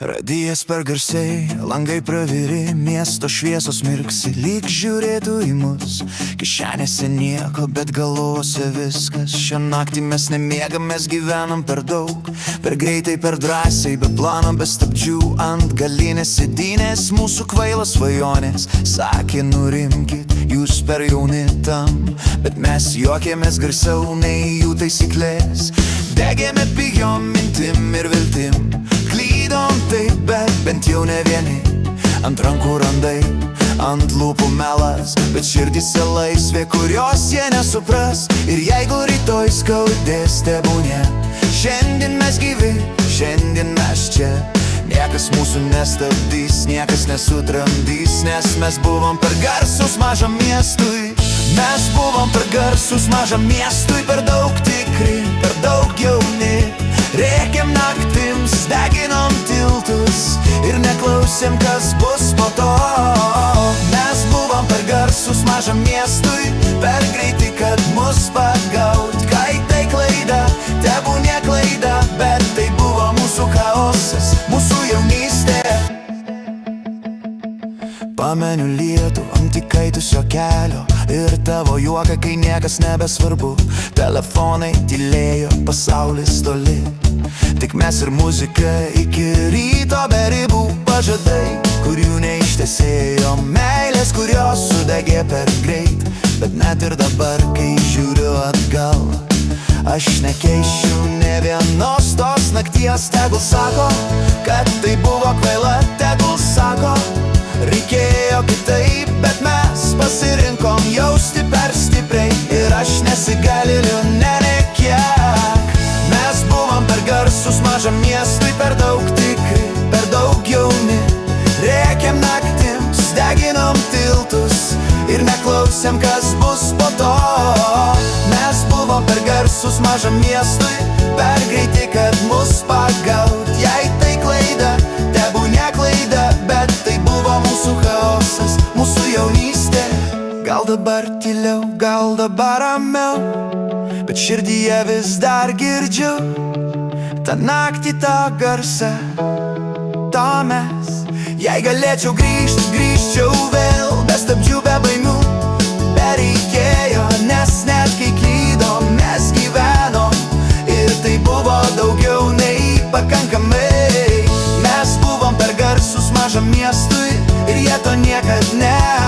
Radijas per garsiai, langai praviri, miesto šviesos mirksi, lyg žiūrėtų į mus. Kišenėse nieko, bet galvose viskas. Šią naktį mes nemiegam, mes gyvenam per daug, per greitai, per drąsiai, be plano, be stabdžių. Ant galinės sėdynės mūsų kvailos svajonės sakė nurimkit, jūs per jauni tam, bet mes juokėmės garsiau nei jų taisyklės. Degėme pigiom mintim ir viltim, klydom taip, bet bent jau ne vieni. Ant rankų randai, ant lūpų melas, bet širdyse laisvė, kurios jie nesupras. Ir jeigu rytoj skaudės, tebūnie, šiandien mes gyvi, šiandien mes čia. Niekas mūsų nestabdys, niekas nesutramdys, nes mes buvom per garsus mažam miestui. Mes buvom per garsus mažam miestui, per daug tikri, per daug jauni. Rėkėm naktims, deginom tiltus ir neklausėm, kas bus po to. Mes buvom per garsus mažam miestui, per greiti, kad mus pagaut. Kai tai klaida, tebūnie klaida, bet tai buvo mūsų chaosas, mūsų jaunystė. Pameniu lietų ant įkaitusio kelio ir tavo juoką, kai niekas nebesvarbu. Telefonai tylėjo, pasaulis toli, tik mes ir muzika iki ryto be ribų. Pažadai, kurių neištesėjo, meilės, kurios sudegė per greit. Bet net ir dabar, kai žiūriu atgal, aš nekeičiu ne vienos tos nakties. Tegul sako, kad tai buvo kvaila, tegul sako, reikėjo kitaip, bet mes pasirinkom jausti per stipriai. Ir aš nesigailiu, nekiek. Mes buvom per garsus mažam miestui, per daug tikri, per daug jauni. Rėkėm naktims, deginom tiltus ir neklausėm, kas bus po to. Mes buvom per garsus mažam miestui, per greiti, kad mus pagaut. Jei tai klaida, tebūnie klaida, bet tai buvo mūsų chaosas, mūsų jaunystė. Gal dabar tyliau, gal dabar ramiau, bet širdyje vis dar girdžiu tą naktį, tą garsą, to mes. Jei galėčiau grįžt, grįžčiau vėl, be stabdžių, be baimių, bereikėjo, nes net kai klydom, mes gyvenom. Ir tai buvo daugiau nei pakankamai. Mes buvom per garsus mažam miestui ir jie to niekad ne